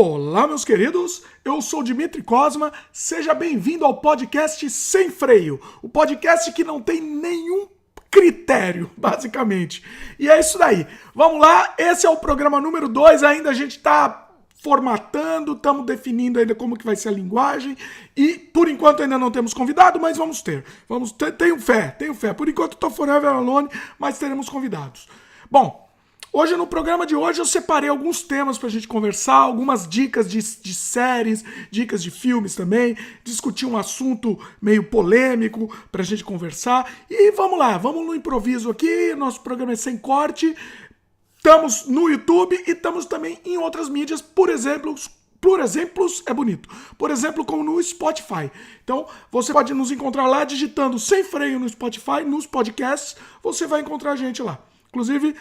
Olá, meus queridos, eu sou Dmitry Cosma, seja bem-vindo ao podcast Sem Freio, o podcast que não tem nenhum critério, basicamente. E é isso daí, vamos lá, esse é o programa número 2, ainda a gente tá formatando, estamos definindo ainda como que vai ser a linguagem e por enquanto ainda não temos convidado, mas vamos ter. Tenho fé. Por enquanto estou forever alone, mas teremos convidados. Bom, hoje no programa de hoje eu separei alguns temas pra gente conversar, algumas dicas de séries, dicas de filmes também, discutir um assunto meio polêmico pra gente conversar. E vamos lá, vamos no improviso aqui, nosso programa é sem corte. Estamos no YouTube e estamos também em outras mídias, por exemplos é bonito. Por exemplo, como no Spotify. Então, você pode nos encontrar lá digitando Sem Freio no Spotify, nos podcasts, você vai encontrar a gente lá. Inclusive,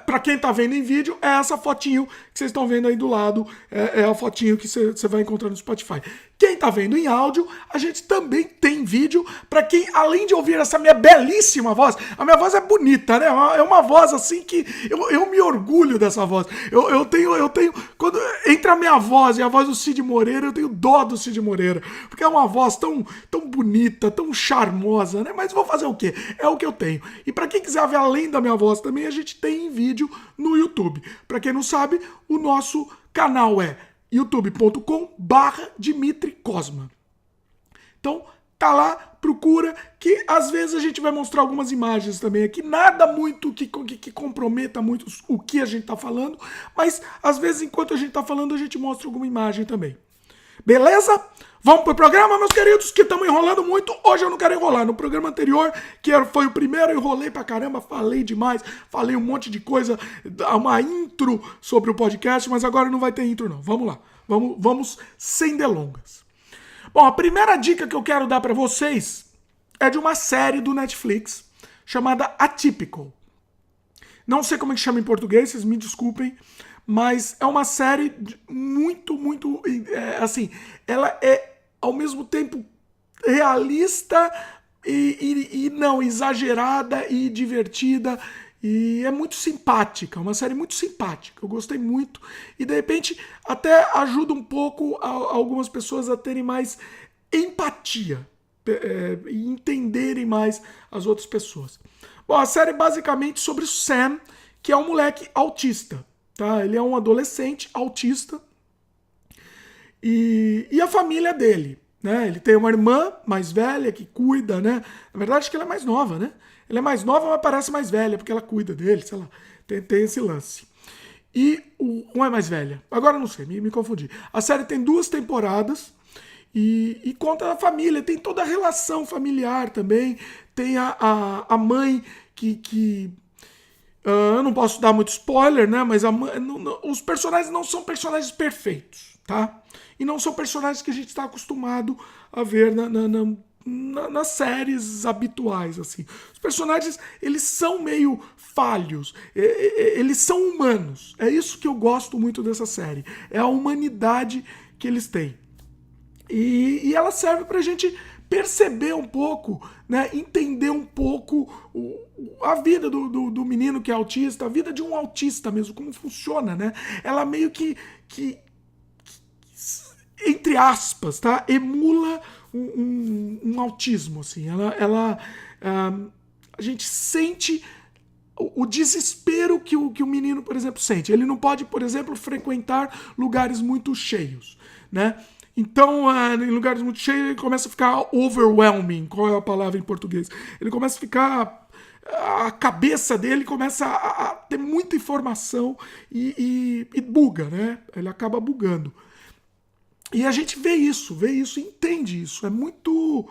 para quem tá vendo em vídeo, é essa fotinho que vocês estão vendo aí do lado, é a fotinho que você vai encontrar no Spotify. Quem tá vendo em áudio, a gente também tem vídeo para quem, além de ouvir essa minha belíssima voz, a minha voz é bonita, né? É uma voz assim que eu me orgulho dessa voz. Eu tenho, quando entre a minha voz e a voz do Cid Moreira, eu tenho dó do Cid Moreira, porque é uma voz tão bonita, tão charmosa, né? Mas vou fazer o quê? É o que eu tenho. E para quem quiser ver além da minha voz também, a gente tem vídeo no YouTube. Para quem não sabe, o nosso canal é youtube.com/Dmitry Cosma. Então, tá lá, procura, que às vezes a gente vai mostrar algumas imagens também aqui, nada muito que comprometa muito o que a gente tá falando, mas às vezes enquanto a gente tá falando a gente mostra alguma imagem também. Beleza? Vamos pro programa, meus queridos, que estamos enrolando muito. Hoje eu não quero enrolar. No programa anterior, que foi o primeiro, eu enrolei pra caramba, falei demais, falei um monte de coisa, uma intro sobre o podcast, mas agora não vai ter intro não. Vamos lá, vamos sem delongas. Bom, a primeira dica que eu quero dar pra vocês é de uma série do Netflix chamada Atypical. Não sei como é que chama em português, vocês me desculpem, mas é uma série muito, assim, ela é ao mesmo tempo realista e não exagerada e divertida e é muito simpática, uma série muito simpática, eu gostei muito e de repente até ajuda um pouco algumas pessoas a terem mais empatia e entenderem mais as outras pessoas. Bom, a série é basicamente sobre o Sam, que é um moleque autista. Tá? Ele é um adolescente autista e a família dele, né? Ele tem uma irmã mais velha que cuida, né? Na verdade, acho que ela é mais nova, né? Ela é mais nova, mas parece mais velha, porque ela cuida dele, sei lá. Tem esse lance. E um é mais velha. Agora eu não sei, me confundi. A série tem 2 temporadas e conta a família, tem toda a relação familiar também. Tem a mãe que eu não posso dar muito spoiler, né? Mas os personagens não são personagens perfeitos, tá? E não são personagens que a gente está acostumado a ver nas séries habituais, assim. Os personagens, eles são meio falhos, eles são humanos. É isso que eu gosto muito dessa série. É a humanidade que eles têm. E ela serve pra gente perceber um pouco, né, entender um pouco a vida do menino que é autista, a vida de um autista mesmo, como funciona, né? Ela meio que entre aspas, tá, emula um autismo, assim. A gente sente o desespero que o menino, por exemplo, sente. Ele não pode, por exemplo, frequentar lugares muito cheios, né? Então, em lugares muito cheios, ele começa a ficar overwhelming. Qual é a palavra em português? Ele começa a ficar... A cabeça dele começa a ter muita informação e buga, né? Ele acaba bugando. E a gente vê isso, entende isso. É muito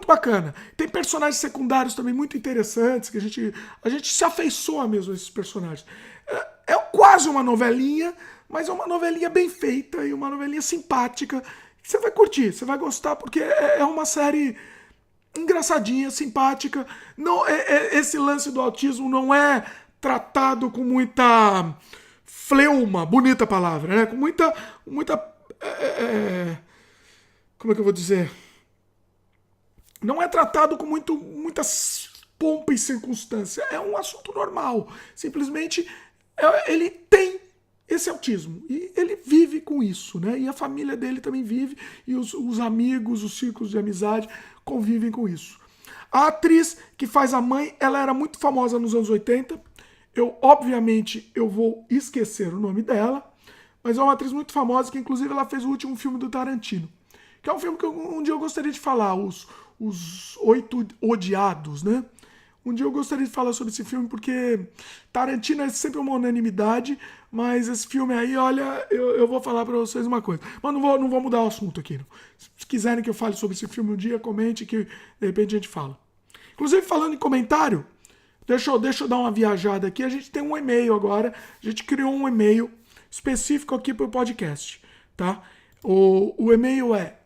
bacana. Tem personagens secundários também muito interessantes, que a gente se afeiçoa mesmo a esses personagens. É quase uma novelinha, mas é uma novelinha bem feita e uma novelinha simpática. Você vai curtir, você vai gostar, porque é uma série engraçadinha, simpática. Não, esse lance do autismo não é tratado com muita fleuma, bonita palavra, né? Com muita como é que eu vou dizer? Não é tratado com muitas pompa e circunstância. É um assunto normal. Simplesmente ele tem esse autismo. E ele vive com isso, né? E a família dele também vive, e os amigos, os círculos de amizade convivem com isso. A atriz que faz a mãe, ela era muito famosa nos anos 80. Obviamente, eu vou esquecer o nome dela, mas é uma atriz muito famosa, que inclusive ela fez o último filme do Tarantino, que é um filme que um dia eu gostaria de falar, os Oito Odiados, né? Um dia eu gostaria de falar sobre esse filme, porque Tarantino é sempre uma unanimidade, mas esse filme aí, olha, eu vou falar pra vocês uma coisa. Mas não vou mudar o assunto aqui, não. Se quiserem que eu fale sobre esse filme um dia, comente que de repente a gente fala. Inclusive, falando em comentário, deixa eu dar uma viajada aqui. A gente tem um e-mail agora, a gente criou um e-mail específico aqui pro podcast, tá? O e-mail é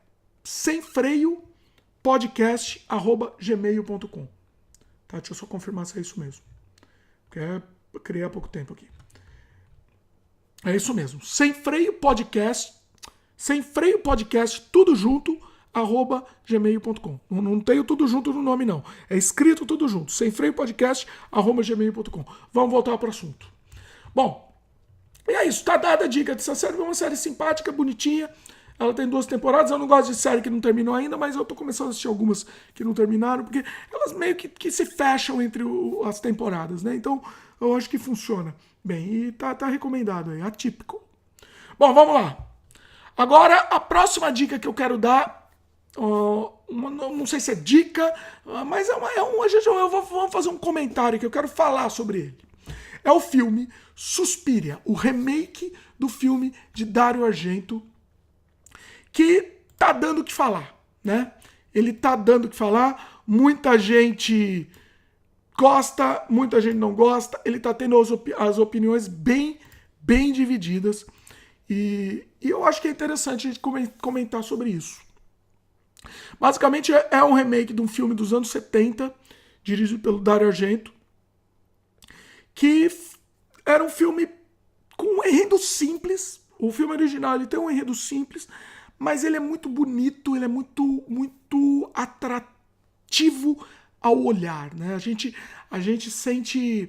semfreiopodcast@gmail.com. Tá, deixa eu só confirmar se é isso mesmo. Porque eu criei há pouco tempo aqui. É isso mesmo. Sem freio podcast, tudo junto, @gmail.com. Não tenho tudo junto no nome, não. É escrito tudo junto. Sem freio podcast, @gmail.com. Vamos voltar para o assunto. Bom, e é isso. Tá dada a dica dessa série. É uma série simpática, bonitinha. Ela tem 2 temporadas. Eu não gosto de série que não terminou ainda, mas eu tô começando a assistir algumas que não terminaram, porque elas meio que se fecham entre as temporadas, né? Então, eu acho que funciona bem. E tá recomendado aí. Atípico. Bom, vamos lá. Agora, a próxima dica que eu quero dar, não sei se é dica, mas vamos fazer um comentário que eu quero falar sobre ele. É o filme Suspiria, o remake do filme de Dario Argento, que tá dando o que falar, né? Ele tá dando o que falar, muita gente gosta, muita gente não gosta, ele tá tendo as opiniões bem divididas, e eu acho que é interessante a gente comentar sobre isso. Basicamente é um remake de um filme dos anos 70, dirigido pelo Dario Argento, que era um filme com um enredo simples. O filme original ele tem um enredo simples, mas ele é muito bonito, ele é muito atrativo ao olhar, né? A gente sente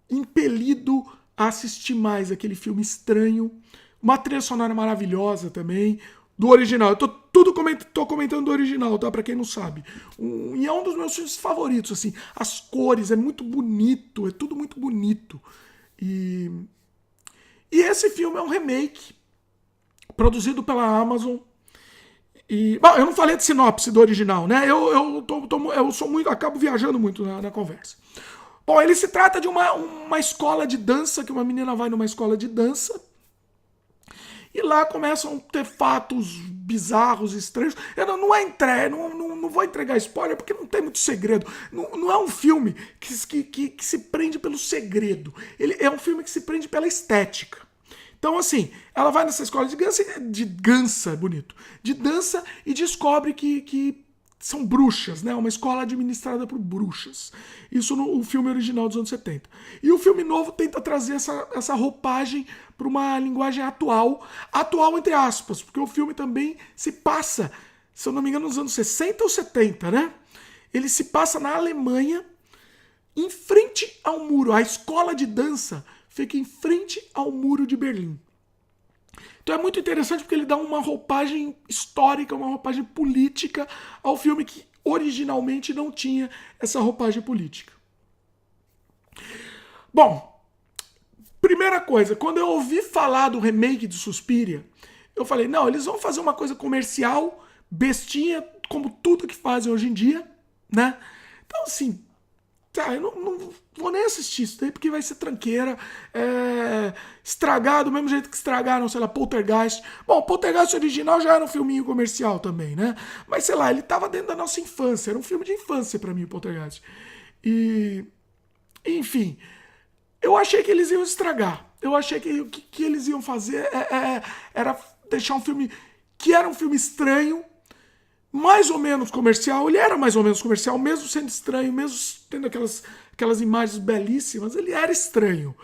impelido a assistir mais aquele filme estranho. Uma trilha sonora maravilhosa também, do original. Eu tô comentando do original, tá? Pra quem não sabe. E é um dos meus filmes favoritos, assim. As cores, é muito bonito, é tudo muito bonito. E esse filme é um remake produzido pela Amazon. Bom, eu não falei de sinopse do original, né? Eu sou muito, acabo viajando muito na conversa. Bom, ele se trata de uma escola de dança, que uma menina vai numa escola de dança, e lá começam a ter fatos bizarros, estranhos. Eu não vou entregar spoiler, porque não tem muito segredo. Não é um filme que se prende pelo segredo. Ele é um filme que se prende pela estética. Então, assim, ela vai nessa escola de dança e descobre que são bruxas, né? Uma escola administrada por bruxas. Isso no filme original dos anos 70. E o filme novo tenta trazer essa roupagem para uma linguagem atual entre aspas, porque o filme também se passa, se eu não me engano, nos anos 60 ou 70, né? Ele se passa na Alemanha, em frente ao muro. A escola de dança fica em frente ao muro de Berlim. Então é muito interessante porque ele dá uma roupagem histórica, uma roupagem política ao filme que originalmente não tinha essa roupagem política. Bom, primeira coisa, quando eu ouvi falar do remake de Suspiria, eu falei, não, eles vão fazer uma coisa comercial, bestinha, como tudo que fazem hoje em dia, né? Então, assim, eu não vou nem assistir isso daí, porque vai ser tranqueira, estragar do mesmo jeito que estragaram, sei lá, Poltergeist. Bom, Poltergeist original já era um filminho comercial também, né? Mas, sei lá, ele tava dentro da nossa infância, era um filme de infância pra mim, o Poltergeist. Enfim, eu achei que eles iam estragar. Eu achei que o que eles iam fazer era deixar um filme que era um filme estranho, mais ou menos comercial. Ele era mais ou menos comercial, mesmo sendo estranho, mesmo tendo aquelas imagens belíssimas, ele era estranho.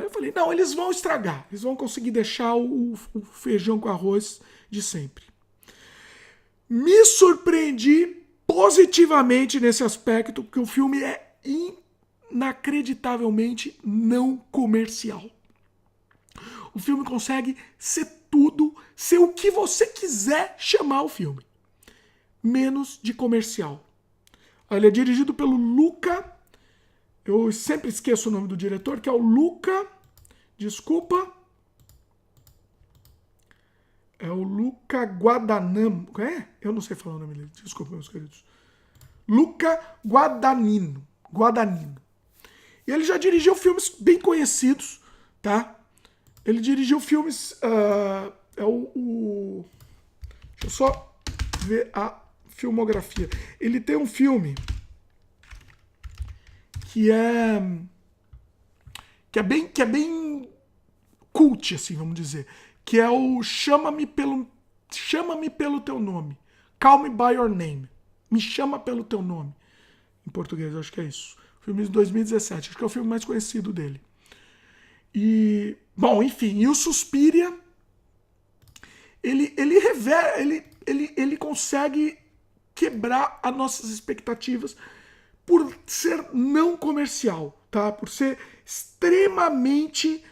Eu falei, não, eles vão estragar, eles vão conseguir deixar o feijão com arroz de sempre. Me surpreendi positivamente nesse aspecto, porque o filme é inacreditavelmente não comercial. O filme consegue ser tudo, ser o que você quiser chamar o filme. Menos de comercial. Ele é dirigido pelo Luca. Eu sempre esqueço o nome do diretor, que é o Luca. Desculpa. É o Luca Guadagnino. Eu não sei falar o nome dele. Desculpa, meus queridos. Luca Guadagnino. E ele já dirigiu filmes bem conhecidos, tá? Ele dirigiu filmes... deixa eu só ver a filmografia. Ele tem um filme que é bem cult, assim, vamos dizer. Que é o Chama-me pelo teu nome. Call Me By Your Name. Me chama pelo teu nome. Em português, acho que é isso. Filme de 2017. Acho que é o filme mais conhecido dele. E, bom, enfim. E o Suspiria, ele consegue quebrar as nossas expectativas por ser não comercial, tá? Por ser extremamente...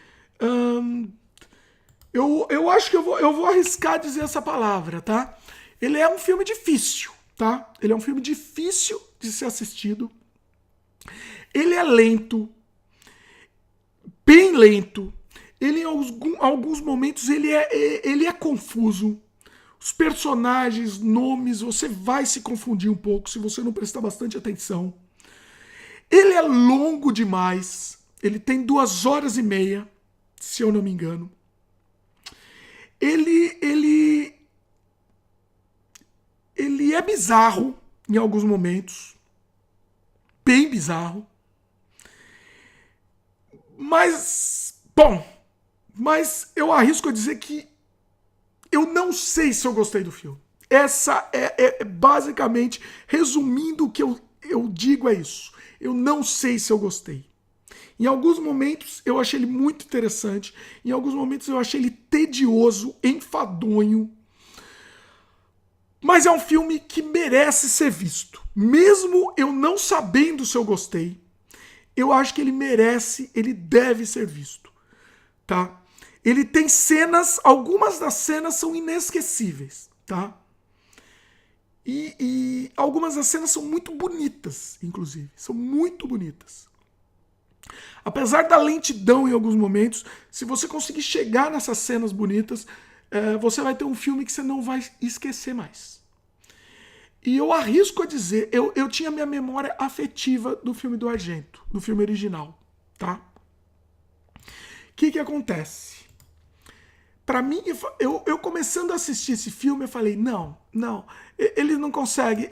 Eu acho que eu vou arriscar dizer essa palavra, tá? Ele é um filme difícil, tá? Ele é um filme difícil de ser assistido. Ele é lento, bem lento. Ele, em alguns momentos, ele é confuso. Os personagens, nomes, você vai se confundir um pouco se você não prestar bastante atenção. Ele é longo demais. Ele tem 2h30, se eu não me engano. Ele é bizarro em alguns momentos. Bem bizarro. Mas eu arrisco a dizer que eu não sei se eu gostei do filme. Essa é basicamente, resumindo o que eu digo é isso. Eu não sei se eu gostei. Em alguns momentos eu achei ele muito interessante. Em alguns momentos eu achei ele tedioso, enfadonho. Mas é um filme que merece ser visto. Mesmo eu não sabendo se eu gostei, eu acho que ele deve ser visto. Tá? Ele tem cenas, algumas das cenas são inesquecíveis. Tá? E algumas das cenas são muito bonitas, inclusive. São muito bonitas. Apesar da lentidão em alguns momentos, se você conseguir chegar nessas cenas bonitas, você vai ter um filme que você não vai esquecer mais. E eu arrisco a dizer, eu tinha minha memória afetiva do filme do Argento, do filme original, tá? O que acontece? Pra mim, eu começando a assistir esse filme, eu falei, não, ele não consegue,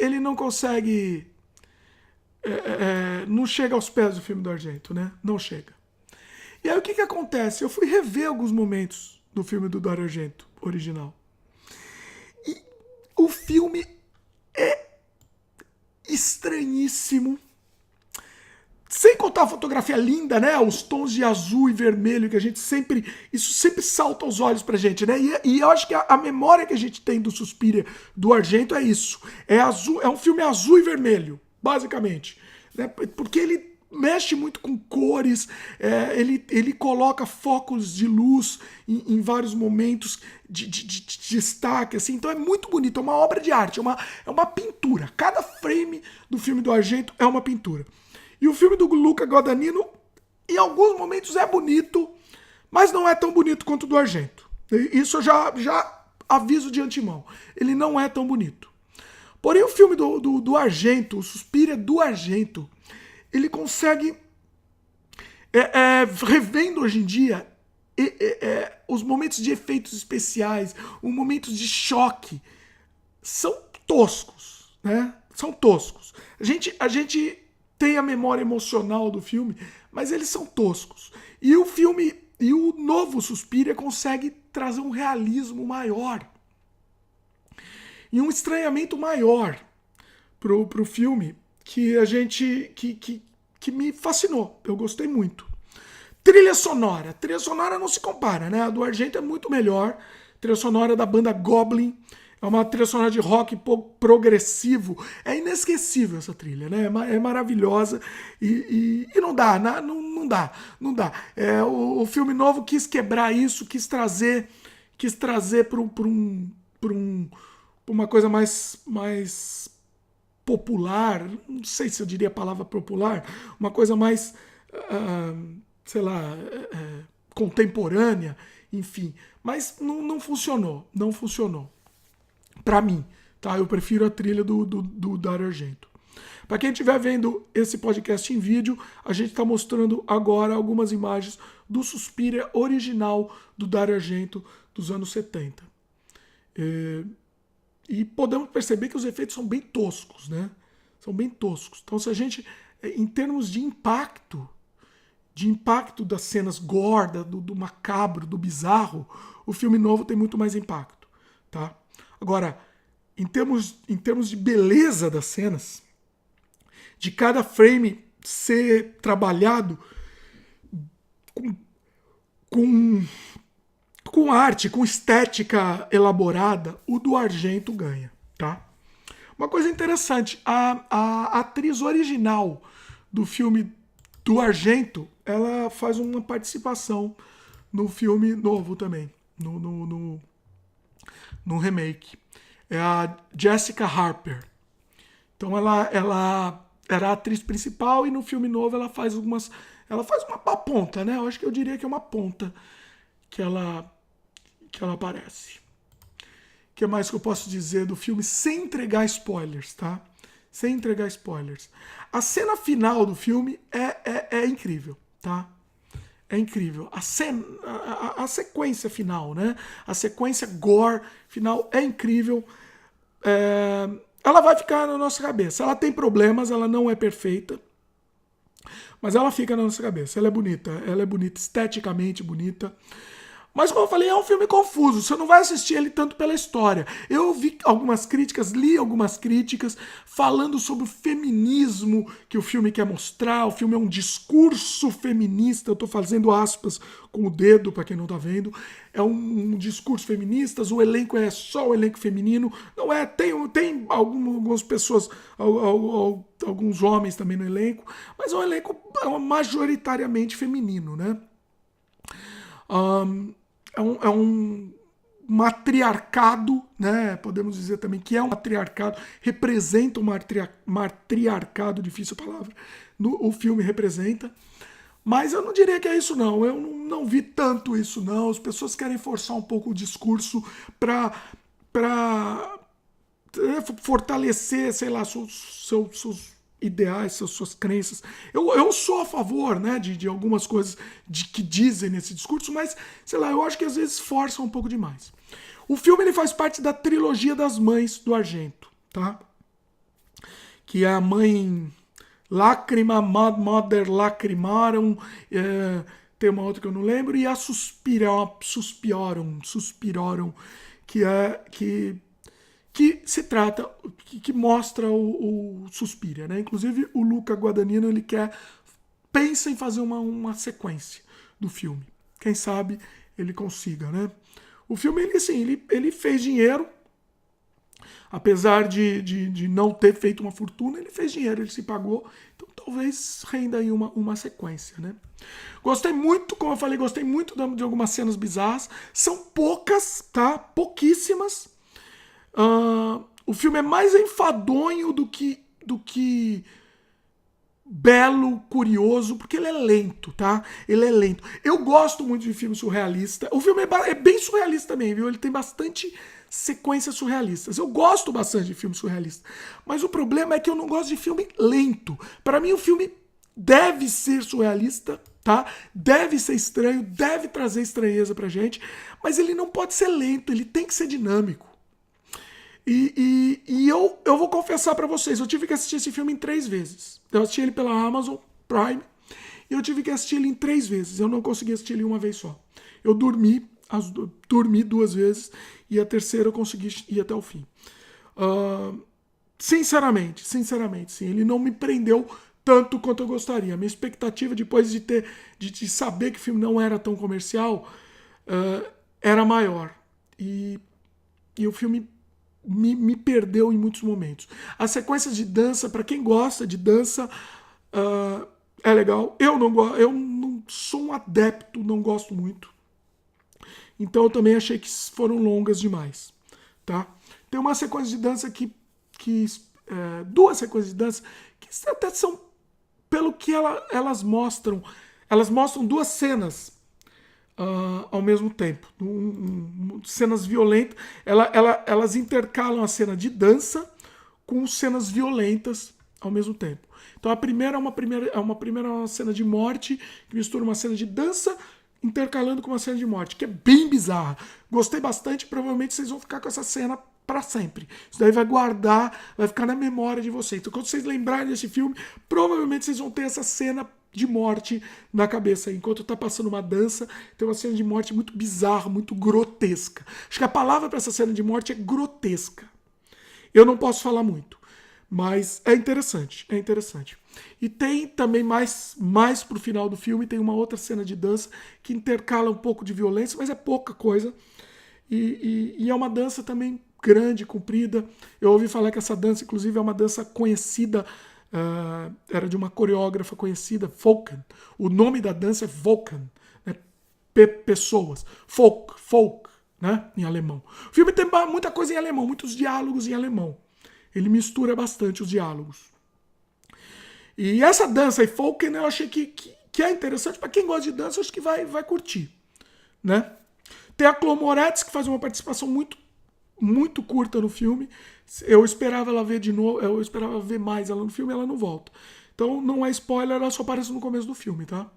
não chega aos pés do filme do Argento, né? Não chega. E aí o que acontece? Eu fui rever alguns momentos do filme do Argento original. E o filme é estranhíssimo. Sem contar a fotografia linda, né? Os tons de azul e vermelho que a gente sempre... Isso sempre salta aos olhos pra gente, né? E eu acho que a memória que a gente tem do Suspiria, do Argento, é isso. É um filme azul e vermelho, basicamente. Né? Porque ele mexe muito com cores, ele coloca focos de luz em vários momentos de destaque, assim. Então é muito bonito, é uma obra de arte, é uma pintura. Cada frame do filme do Argento é uma pintura. E o filme do Luca Guadagnino, em alguns momentos é bonito, mas não é tão bonito quanto o do Argento. Isso eu já aviso de antemão. Ele não é tão bonito. Porém, o filme do Argento, o Suspiria do Argento, ele consegue, revendo hoje em dia, os momentos de efeitos especiais, os momentos de choque, são toscos, né? São toscos. A gente tem a memória emocional do filme, mas eles são toscos. E o novo Suspiria consegue trazer um realismo maior e um estranhamento maior pro filme que que me fascinou. Eu gostei muito. Trilha sonora não se compara, né? A do Argento é muito melhor. A trilha sonora da banda Goblin É uma trilha sonora de rock progressivo. É inesquecível essa trilha, né? É maravilhosa e não dá, não dá, não dá. O filme novo quis quebrar isso, quis trazer para uma coisa mais popular. Não sei se eu diria a palavra popular, uma coisa mais, sei lá, contemporânea, enfim. Mas não funcionou, não funcionou. Pra mim, tá? Eu prefiro a trilha do Dario Argento. Para quem estiver vendo esse podcast em vídeo, a gente está mostrando agora algumas imagens do Suspiria original do Dario Argento dos anos 70. E podemos perceber que os efeitos são bem toscos, né? São bem toscos. Então, se a gente, em termos de impacto das cenas gorda, do macabro, do bizarro, o filme novo tem muito mais impacto, tá? Agora, em termos de beleza das cenas, de cada frame ser trabalhado com arte, com estética elaborada, o do Argento ganha, tá? Uma coisa interessante, a atriz original do filme do Argento, ela faz uma participação no filme novo também, no remake. É a Jessica Harper. Então ela era a atriz principal e no filme novo ela faz uma ponta, né? Eu diria que é uma ponta que ela aparece. O que mais que eu posso dizer do filme sem entregar spoilers, tá? Sem entregar spoilers. A cena final do filme é incrível, tá? É incrível. A sequência final, né? A sequência gore final é incrível. Ela vai ficar na nossa cabeça. Ela tem problemas, ela não é perfeita. Mas ela fica na nossa cabeça. Ela é bonita, esteticamente bonita. Mas, como eu falei, é um filme confuso. Você não vai assistir ele tanto pela história. Eu vi algumas críticas, li algumas críticas falando sobre o feminismo que o filme quer mostrar. O filme é um discurso feminista. Eu estou fazendo aspas com o dedo, para quem não está vendo. É um discurso feminista. O elenco é só o elenco feminino. Não é, tem algumas pessoas, alguns homens também no elenco. Mas é um elenco majoritariamente feminino, né? É um matriarcado, né? Podemos dizer também que é um matriarcado, representa um matriarcado, difícil a palavra, o filme representa. Mas eu não diria que é isso, não. Eu não vi tanto isso, não. As pessoas querem forçar um pouco o discurso para fortalecer, sei lá, seus ideais, suas crenças. Eu sou a favor, né, de algumas coisas que dizem nesse discurso, mas, sei lá, eu acho que às vezes forçam um pouco demais. O filme ele faz parte da trilogia das mães do Argento, tá? Que é a mãe Lágrima, Mother Lacrimaram, tem uma outra que eu não lembro, e a Suspiraram, que se trata, que mostra o Suspiria, né? Inclusive o Luca Guadagnino ele pensa em fazer uma sequência do filme. Quem sabe ele consiga, né? O filme ele fez dinheiro, apesar de não ter feito uma fortuna, ele fez dinheiro, ele se pagou, então talvez renda aí uma sequência, né? Gostei muito, como eu falei, gostei muito de algumas cenas bizarras, são poucas, tá? Pouquíssimas. O filme é mais enfadonho do que belo, curioso, porque ele é lento, tá? Ele é lento. Eu gosto muito de filme surrealista. O filme é bem surrealista também, viu? Ele tem bastante sequências surrealistas. Eu gosto bastante de filme surrealista. Mas o problema é que eu não gosto de filme lento. Para mim, o filme deve ser surrealista, tá? Deve ser estranho, deve trazer estranheza pra gente, mas ele não pode ser lento, ele tem que ser dinâmico. E eu vou confessar pra vocês, eu tive que assistir esse filme em 3 vezes. Eu assisti ele pela Amazon Prime e eu tive que assistir ele em 3 vezes. Eu não consegui assistir ele uma vez só. Eu dormi 2 vezes e a terceira eu consegui ir até o fim. Sinceramente, sim, ele não me prendeu tanto quanto eu gostaria. A minha expectativa depois de saber que o filme não era tão comercial era maior. E o filme me perdeu em muitos momentos. As sequências de dança, para quem gosta de dança, é legal. Eu não sou um adepto, não gosto muito. Então eu também achei que foram longas demais. Tá? Tem uma sequência de dança duas sequências de dança que até são, pelo que elas mostram duas cenas ao mesmo tempo. Cenas violentas. Elas intercalam a cena de dança com cenas violentas ao mesmo tempo. Então a primeira é uma cena de morte que mistura uma cena de dança intercalando com uma cena de morte, que é bem bizarra. Gostei bastante, provavelmente vocês vão ficar com essa cena para sempre. Isso daí vai guardar, vai ficar na memória de vocês. Então quando vocês lembrarem desse filme, provavelmente vocês vão ter essa cena de morte na cabeça. Enquanto tá passando uma dança, tem uma cena de morte muito bizarra, muito grotesca. Acho que a palavra para essa cena de morte é grotesca. Eu não posso falar muito, mas é interessante, é interessante. E tem também mais pro final do filme, tem uma outra cena de dança que intercala um pouco de violência, mas é pouca coisa. E é uma dança também grande, comprida. Eu ouvi falar que essa dança, inclusive, é uma dança conhecida, era de uma coreógrafa conhecida, Volkan. O nome da dança é Volkan, né? Pessoas. Folk, né? Em alemão. O filme tem muita coisa em alemão, muitos diálogos em alemão. Ele mistura bastante os diálogos. E essa dança aí, Folken, eu achei que é interessante. Para quem gosta de dança, eu acho que vai curtir. Né? Tem a Chloe Moretz, que faz uma participação muito, muito curta no filme. Eu esperava ela ver de novo, eu esperava ver mais ela no filme, ela não volta. Então não é spoiler, ela só aparece no começo do filme, tá? O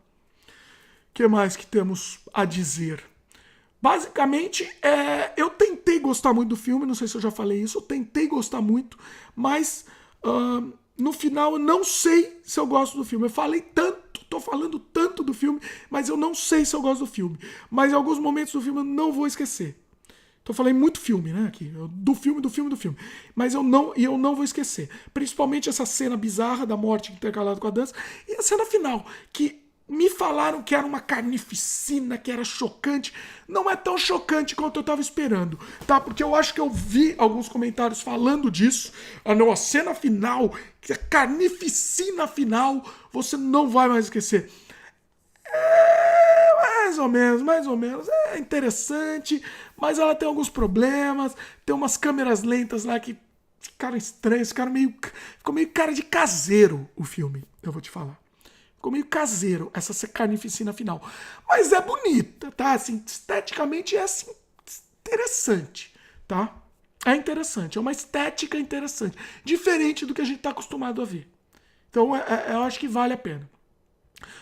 que mais que temos a dizer? Basicamente, eu tentei gostar muito do filme, não sei se eu já falei isso, eu tentei gostar muito, mas no final eu não sei se eu gosto do filme. Eu falei tanto, tô falando tanto do filme, mas eu não sei se eu gosto do filme. Mas em alguns momentos do filme eu não vou esquecer. Então eu falei muito filme, né, aqui, do filme. Mas eu não vou esquecer. Principalmente essa cena bizarra da morte intercalada com a dança e a cena final, que me falaram que era uma carnificina, que era chocante. Não é tão chocante quanto eu tava esperando, tá? Porque eu acho que eu vi alguns comentários falando disso. A cena final, a carnificina final, você não vai mais esquecer. Mais ou menos. É interessante, mas ela tem alguns problemas. Tem umas câmeras lentas lá que ficaram estranhas, ficou meio cara de caseiro o filme, eu vou te falar. Ficou meio caseiro essa carnificina final. Mas é bonita, tá? Assim, esteticamente é assim, interessante, tá? É interessante, é uma estética interessante. Diferente do que a gente tá acostumado a ver. Então eu acho que vale a pena.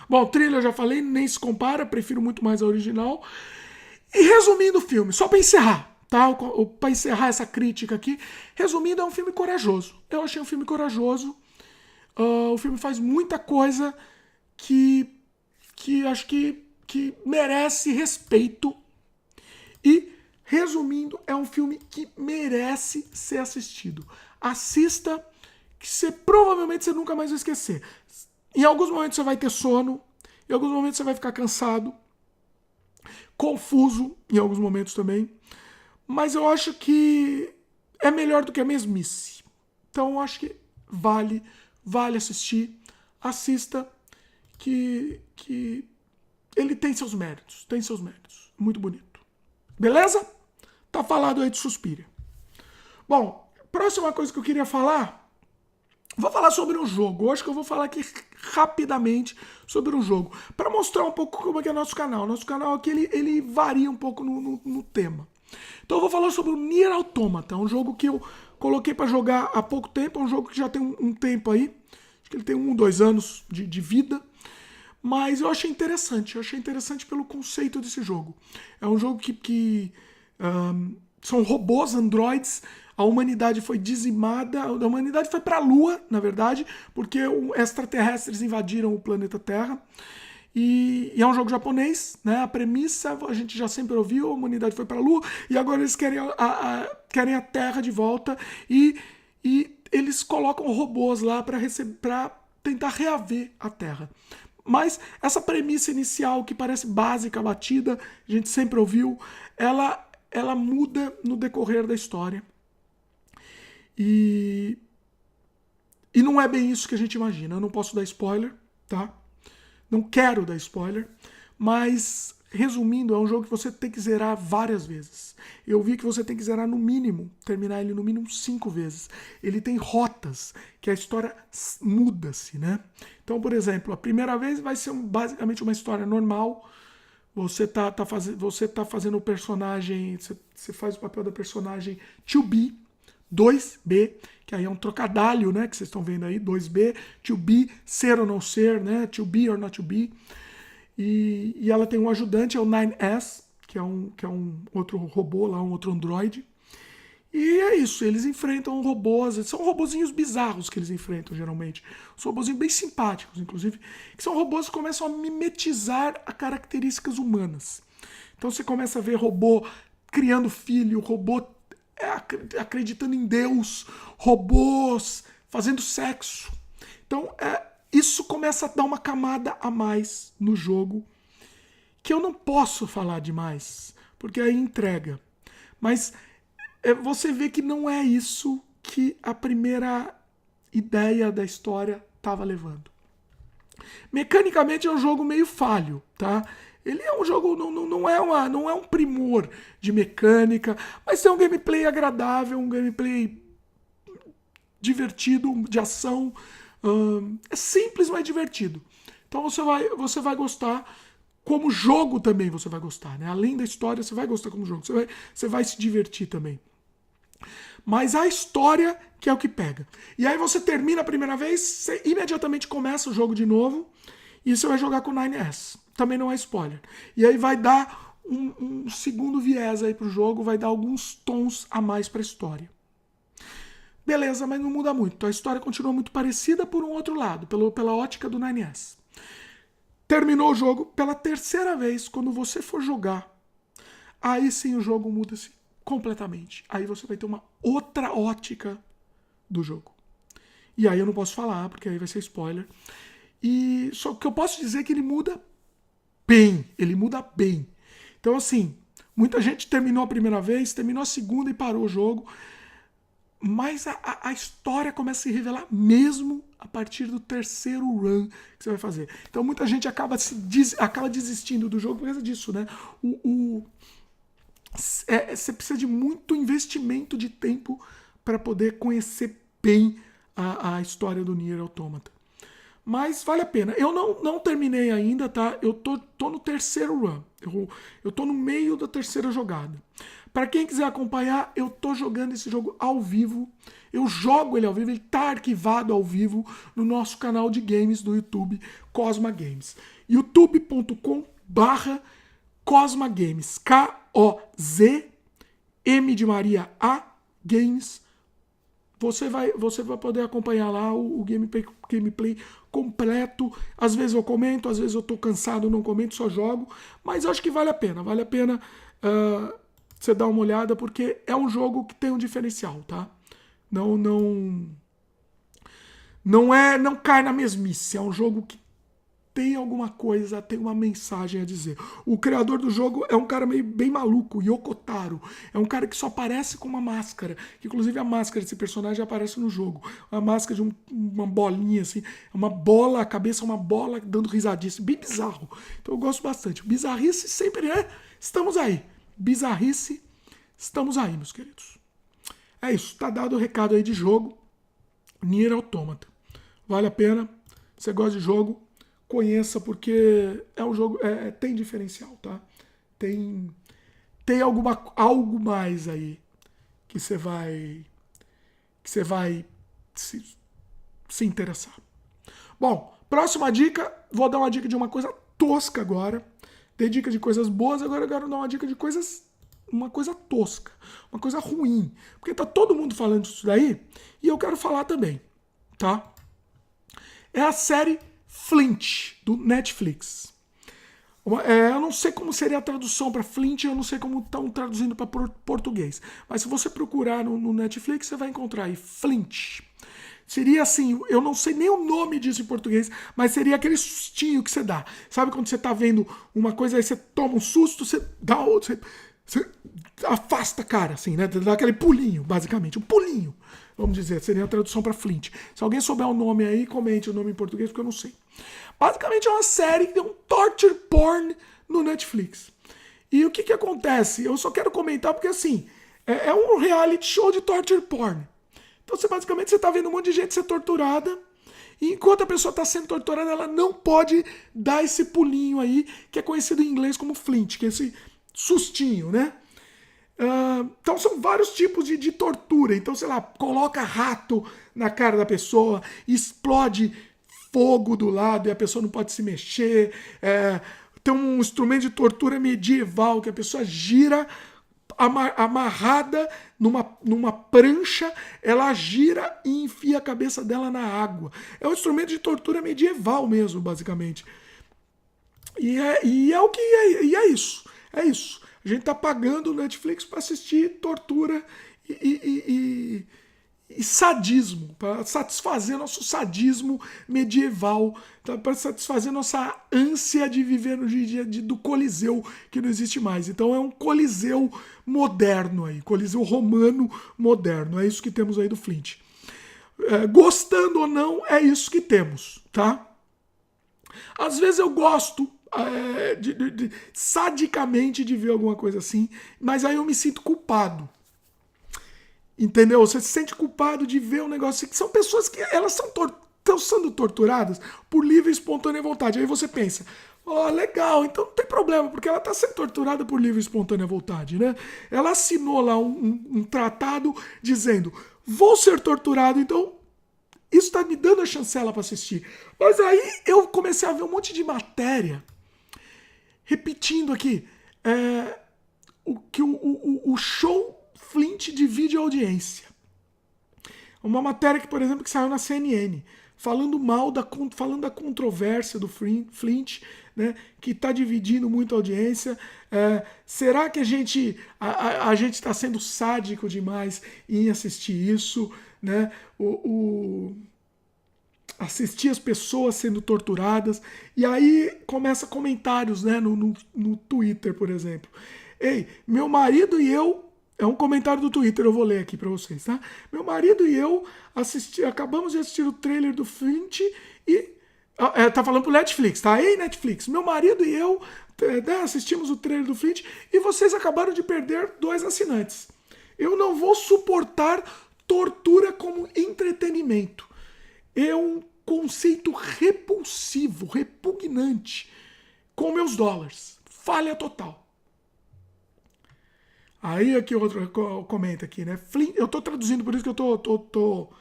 Bom, trilha eu já falei, nem se compara, prefiro muito mais a original. E resumindo o filme, só pra encerrar, tá? Pra encerrar essa crítica aqui. Resumindo, é um filme corajoso. Eu achei um filme corajoso. O filme faz muita coisa que acho que merece respeito. E, resumindo, é um filme que merece ser assistido. Assista, que provavelmente você nunca mais vai esquecer. Em alguns momentos você vai ter sono, em alguns momentos você vai ficar cansado, confuso em alguns momentos também. Mas eu acho que é melhor do que a mesmice. Então eu acho que vale assistir. Assista. Que ele tem seus méritos. Muito bonito. Beleza? Tá falado aí de Suspiria. Bom, próxima coisa que eu queria falar. Vou falar sobre um jogo. Hoje que eu vou falar aqui rapidamente sobre um jogo. Para mostrar um pouco como é que é nosso canal. Nosso canal aqui ele varia um pouco no tema. Então eu vou falar sobre o Nier Automata. Um jogo que eu coloquei para jogar há pouco tempo. É um jogo que já tem um tempo aí. Acho que ele tem 2 anos de vida. Mas eu achei interessante. Eu achei interessante pelo conceito desse jogo. É um jogo que são robôs, androids. A humanidade foi dizimada. A humanidade foi para a Lua, na verdade, porque extraterrestres invadiram o planeta Terra. E é um jogo japonês, né? A premissa a gente já sempre ouviu, a humanidade foi para a Lua e agora eles querem a Terra de volta e eles colocam robôs lá para tentar reaver a Terra. Mas essa premissa inicial, que parece básica, batida, a gente sempre ouviu, ela muda no decorrer da história. E não é bem isso que a gente imagina. Eu não posso dar spoiler, tá? Não quero dar spoiler, mas resumindo, é um jogo que você tem que zerar várias vezes. Eu vi que você tem que zerar no mínimo, terminar ele no mínimo 5 vezes. Ele tem rotas, que a história muda-se, né? Então, por exemplo, a primeira vez vai ser basicamente uma história normal. Você tá fazendo o personagem, você faz o papel da personagem 2B, 2B, que aí é um trocadilho, né, que vocês estão vendo aí, 2B, to be, ser ou não ser, né, to be or not to be. E ela tem um ajudante, é o 9S, que é um outro robô lá, um outro androide. E é isso, eles enfrentam robôs, são robozinhos bizarros que eles enfrentam geralmente. São robozinhos bem simpáticos, inclusive, que são robôs que começam a mimetizar as características humanas. Então você começa a ver robô criando filho, robô acreditando em Deus, robôs fazendo sexo. Então isso começa a dar uma camada a mais no jogo, que eu não posso falar demais, porque aí entrega. Mas você vê que não é isso que a primeira ideia da história estava levando. Mecanicamente é um jogo meio falho, tá? Ele é um jogo, não é um primor de mecânica, mas é um gameplay agradável, um gameplay divertido, de ação. É simples, mas divertido. Então você vai gostar. Como jogo também você vai gostar, né? Além da história, você vai gostar como jogo. Você vai se divertir também. Mas a história que é o que pega. E aí você termina a primeira vez, você imediatamente começa o jogo de novo e você vai jogar com o 9S. Também não é spoiler. E aí vai dar um segundo viés aí pro jogo, vai dar alguns tons a mais pra história. Beleza, mas não muda muito. A história continua muito parecida por um outro lado, pela ótica do 9S. Terminou o jogo, pela terceira vez, quando você for jogar, aí sim o jogo muda-se completamente. Aí você vai ter uma outra ótica do jogo. E aí eu não posso falar, porque aí vai ser spoiler. E só que eu posso dizer que ele muda bem. Ele muda bem. Então, assim, muita gente terminou a primeira vez, terminou a segunda e parou o jogo. Mas a história começa a se revelar mesmo a partir do terceiro run que você vai fazer. Então muita gente acaba desistindo do jogo por causa disso, né? Você precisa de muito investimento de tempo para poder conhecer bem a história do Nier Automata. Mas vale a pena. Eu não terminei ainda, tá? Eu tô no terceiro run. Eu tô no meio da terceira jogada. Para quem quiser acompanhar, eu tô jogando esse jogo ao vivo. Eu jogo ele ao vivo, ele tá arquivado ao vivo no nosso canal de games do YouTube, Cosma Games. youtube.com/Cosma Games. K-O-Z-M de Maria A Games. Você vai poder acompanhar lá o gameplay completo. Às vezes eu comento, às vezes eu tô cansado, não comento, só jogo. Mas acho que vale a pena. Vale a pena você dar uma olhada, porque é um jogo que tem um diferencial, tá? Não cai na mesmice. É um jogo que tem alguma coisa, tem uma mensagem a dizer. O criador do jogo é um cara meio bem maluco, Yoko Taro. É um cara que só aparece com uma máscara. Que, inclusive a máscara desse personagem aparece no jogo. Uma máscara de uma bolinha assim. Uma bola, a cabeça é uma bola dando risadinha. Bem bizarro. Então eu gosto bastante. Bizarrice sempre estamos aí. Bizarrice, estamos aí, meus queridos. É isso, tá dado o recado aí de jogo. Nier Automata. Vale a pena. Você gosta de jogo, conheça, porque é um jogo, tem diferencial, tá? Tem algo mais aí que você vai se interessar. Bom, próxima dica, vou dar uma dica de uma coisa tosca agora. Dei dica de coisas boas, agora eu quero dar uma dica de uma coisa tosca, uma coisa ruim. Porque tá todo mundo falando disso daí, e eu quero falar também, tá? É a série Flint, do Netflix. Eu não sei como seria a tradução para Flint, eu não sei como estão traduzindo para português. Mas se você procurar no Netflix, você vai encontrar aí Flint. Seria assim, eu não sei nem o nome disso em português, mas seria aquele sustinho que você dá. Sabe quando você tá vendo uma coisa, aí você toma um susto, você dá outro, afasta a cara, assim, né? Dá aquele pulinho, basicamente. Um pulinho, vamos dizer. Seria a tradução para Flint. Se alguém souber o nome aí, comente o nome em português, porque eu não sei. Basicamente é uma série que tem um torture porn no Netflix. E o que acontece? Eu só quero comentar porque, assim, é um reality show de torture porn. Então, basicamente, você tá vendo um monte de gente ser torturada. E enquanto a pessoa está sendo torturada, ela não pode dar esse pulinho aí, que é conhecido em inglês como Flint, que é esse sustinho, né? Então são vários tipos de tortura. Então, sei lá, coloca rato na cara da pessoa, explode fogo do lado e a pessoa não pode se mexer. Tem um instrumento de tortura medieval que a pessoa gira amarrada numa prancha, ela gira e enfia a cabeça dela na água. É um instrumento de tortura medieval mesmo, basicamente. E é isso. É isso. A gente tá pagando o Netflix para assistir tortura e sadismo, para satisfazer nosso sadismo medieval, para satisfazer nossa ânsia de viver no dia do Coliseu, que não existe mais. Então é um Coliseu moderno aí, Coliseu romano moderno. É isso que temos aí do Flint. Gostando ou não, é isso que temos, tá? Às vezes eu gosto sadicamente de ver alguma coisa assim, mas aí eu me sinto culpado. Entendeu? Você se sente culpado de ver um negócio assim, que são pessoas que elas estão sendo torturadas por livre e espontânea vontade. Aí você pensa, legal, então não tem problema, porque ela está sendo torturada por livre e espontânea vontade, né? Ela assinou lá um tratado dizendo, vou ser torturado, então isso está me dando a chancela para assistir. Mas aí eu comecei a ver um monte de matéria repetindo aqui o show Flint divide a audiência. Uma matéria que, por exemplo, que saiu na CNN, falando falando da controvérsia do Flint, né, que está dividindo muito a audiência. Será que a gente está sendo sádico demais em assistir isso, né? Assistir as pessoas sendo torturadas. E aí começa comentários, né, no Twitter, por exemplo. Ei, meu marido e eu... É um comentário do Twitter, eu vou ler aqui pra vocês, tá? Meu marido e eu acabamos de assistir o trailer do Flint e... tá falando pro Netflix, tá? Ei, Netflix, meu marido e eu assistimos o trailer do Flint e vocês acabaram de perder 2 assinantes. Eu não vou suportar tortura como entretenimento. É um conceito repulsivo, repugnante com meus dólares. Falha total. Aí aqui outro comenta aqui, né? Flint, eu tô traduzindo, por isso que eu tô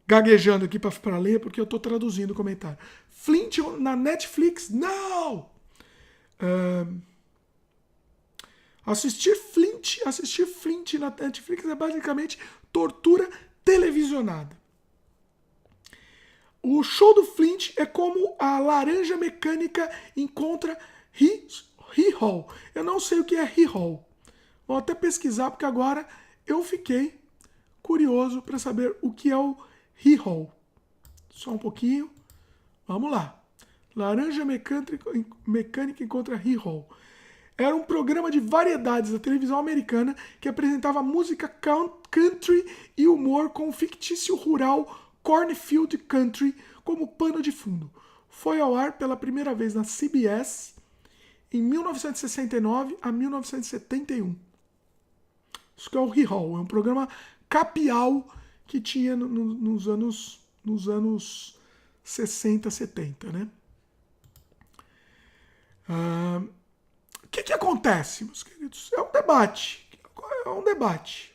gaguejando aqui para ler, porque eu tô traduzindo o comentário. Flint na Netflix? Não! Assistir Flint na Netflix é basicamente tortura televisionada. O show do Flint é como a laranja mecânica encontra He-Haul. Eu não sei o que é He-Haul. Vou até pesquisar, porque agora eu fiquei curioso para saber o que é o He-Haul. Só um pouquinho. Vamos lá. Laranja Mecânica encontra He-Haul. Era um programa de variedades da televisão americana que apresentava música country e humor com o fictício rural Cornfield Country como pano de fundo. Foi ao ar pela primeira vez na CBS em 1969 a 1971. Isso que é o He-Haul, é um programa capial que tinha nos anos 60, 70, né? O que acontece, meus queridos? É um debate.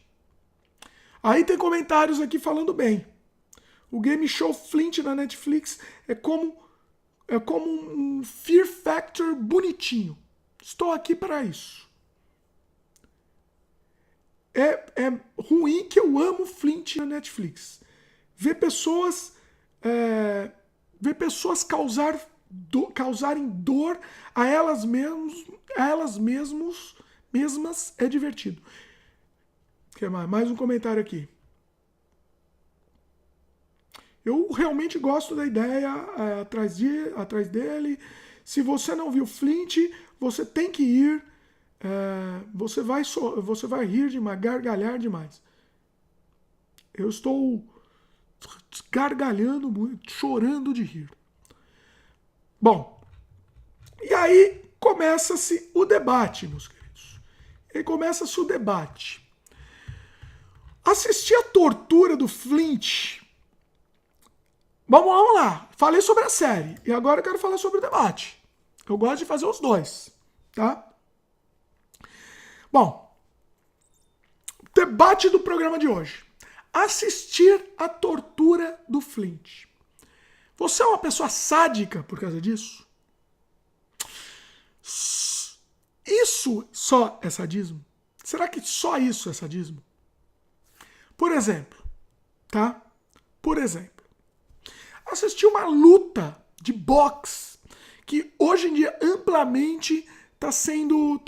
Aí tem comentários aqui falando bem. O game show Flint na Netflix é como um Fear Factor bonitinho. Estou aqui para isso. É ruim que eu amo Flint na Netflix. Ver pessoas causarem dor a elas mesmas é divertido. Que mais um comentário aqui. Eu realmente gosto da ideia atrás dele. Se você não viu Flint, você tem que ir. você vai rir demais, gargalhar demais. Eu estou gargalhando muito, chorando de rir. Bom, e aí começa-se o debate, meus queridos. E começa-se o debate. Assistir a tortura do Flint. Vamos lá. Falei sobre a série. E agora eu quero falar sobre o debate. Eu gosto de fazer os dois. Tá? Bom. Debate do programa de hoje. Assistir a tortura do Flint. Você é uma pessoa sádica por causa disso? Isso só é sadismo? Será que só isso é sadismo? Por exemplo, tá? Por exemplo, assistir uma luta de boxe que hoje em dia amplamente está sendo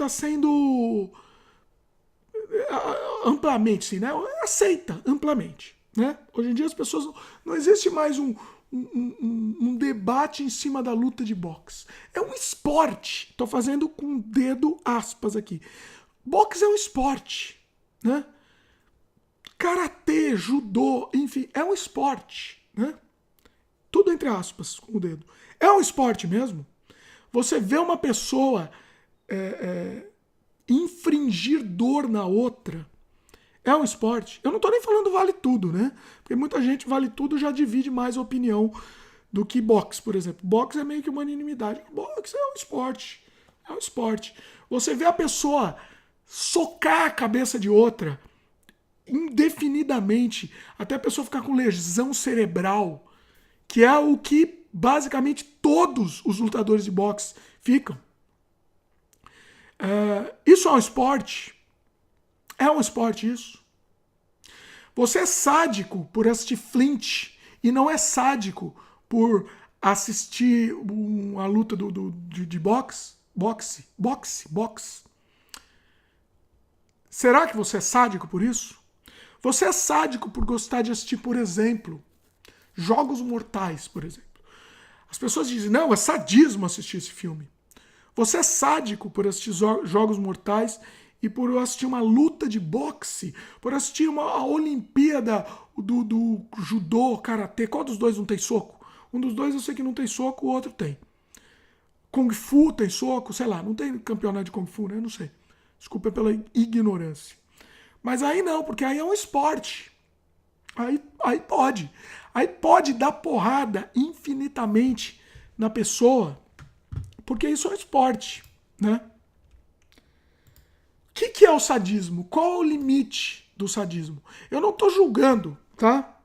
amplamente, sim, né? Aceita amplamente, né? Hoje em dia as pessoas não existe mais um debate em cima da luta de boxe. É um esporte. Estou fazendo com o dedo aspas aqui. Boxe é um esporte, né? Karatê, judô, enfim, é um esporte, né? Tudo entre aspas, com o dedo. É um esporte mesmo? Você vê uma pessoa infringir dor na outra, é um esporte. Eu não estou nem falando vale tudo, né? Porque muita gente vale tudo já divide mais a opinião do que boxe, por exemplo. Boxe é meio que uma unanimidade. Boxe é um esporte. É um esporte. Você vê a pessoa socar a cabeça de outra indefinidamente, até a pessoa ficar com lesão cerebral, que é o que basicamente todos os lutadores de boxe ficam. Isso é um esporte? É um esporte isso? Você é sádico por assistir Flint e não é sádico por assistir a luta de boxe? Boxe. Será que você é sádico por isso? Você é sádico por gostar de assistir, por exemplo, Jogos Mortais, por exemplo. As pessoas dizem, não, é sadismo assistir esse filme. Você é sádico por assistir Jogos Mortais e por assistir uma luta de boxe, por assistir a Olimpíada do judô, karatê. Qual dos dois não tem soco? Um dos dois eu sei que não tem soco, o outro tem. Kung Fu tem soco, sei lá, não tem campeonato de Kung Fu, né? Não sei. Desculpa pela ignorância. Mas aí não, porque aí é um esporte. Aí pode. Aí pode dar porrada infinitamente na pessoa, porque isso é um esporte, né? O que é o sadismo? Qual é o limite do sadismo? Eu não estou julgando, tá?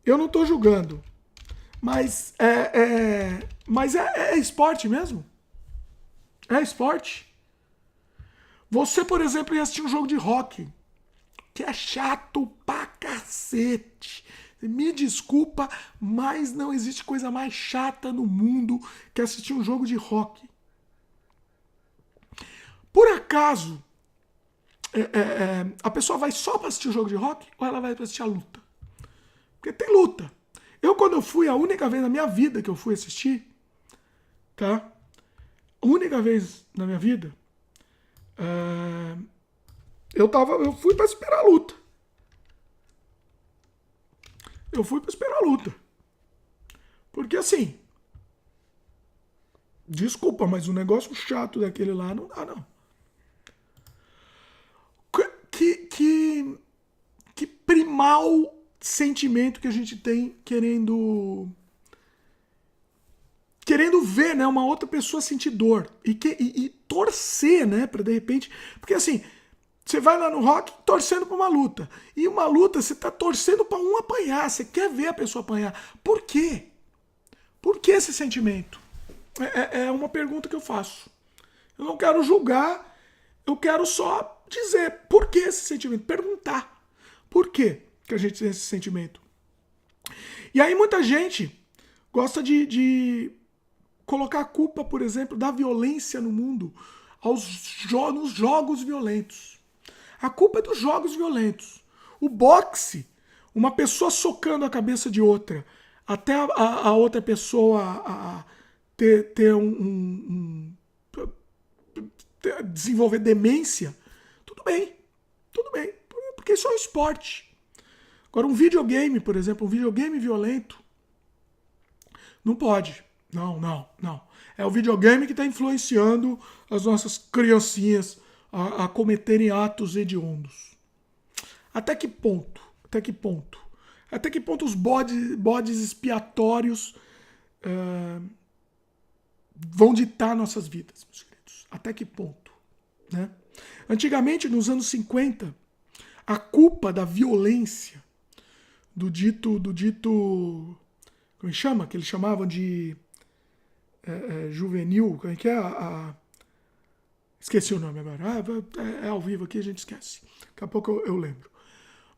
Eu não estou julgando. Mas é esporte mesmo? É esporte? Você, por exemplo, ia assistir um jogo de rock, que é chato pra cacete. Me desculpa, mas não existe coisa mais chata no mundo que assistir um jogo de rock. Por acaso, a pessoa vai só pra assistir o jogo de rock ou ela vai pra assistir a luta? Porque tem luta. Quando eu fui, a única vez na minha vida que eu fui assistir, tá? A única vez na minha vida, eu fui pra esperar a luta. Eu fui pra esperar a luta. Porque assim, desculpa, mas um negócio chato daquele lá não dá, não. Que primal sentimento que a gente tem querendo ver, né, uma outra pessoa sentir dor e torcer, né, para de repente, porque assim, você vai lá no rock torcendo para uma luta, e uma luta você tá torcendo para um apanhar, você quer ver a pessoa apanhar. Por quê? Por que esse sentimento? É uma pergunta que eu faço. Eu não quero julgar, eu quero só dizer por que esse sentimento, perguntar por que a gente tem esse sentimento. E aí muita gente gosta de colocar a culpa, por exemplo, da violência no mundo nos jogos violentos. A culpa é dos jogos violentos. O boxe, uma pessoa socando a cabeça de outra, até a outra pessoa ter desenvolver demência, tudo bem, porque isso é um esporte. Agora, um videogame, por exemplo, um videogame violento, não pode. Não. É o videogame que está influenciando as nossas criancinhas a cometerem atos hediondos. Até que ponto? Até que ponto os bodes expiatórios vão ditar nossas vidas, meus queridos? Até que ponto? Né? Antigamente, nos anos 50, a culpa da violência, do dito como chama? Que eles chamavam de juvenil, como é que é? Esqueci o nome agora. É ao vivo aqui, a gente esquece. Daqui a pouco eu lembro.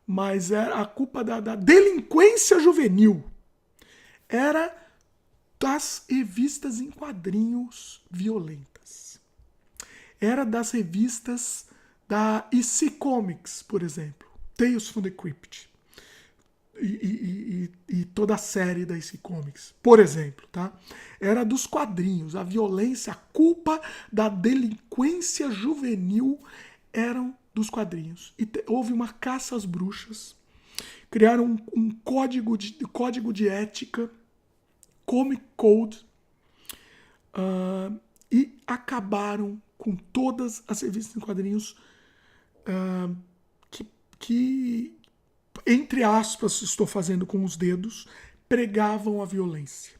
Mas era a culpa da delinquência juvenil. Era das revistas em quadrinhos violentas. Era das revistas da EC Comics, por exemplo. Tales from the Crypt. E toda a série da EC Comics, por exemplo, tá? Era dos quadrinhos. A violência, a culpa da delinquência juvenil eram dos quadrinhos. E houve uma caça às bruxas. Criaram um código de ética, Comic Code, e acabaram com todas as revistas em quadrinhos que entre aspas, estou fazendo com os dedos, pregavam a violência.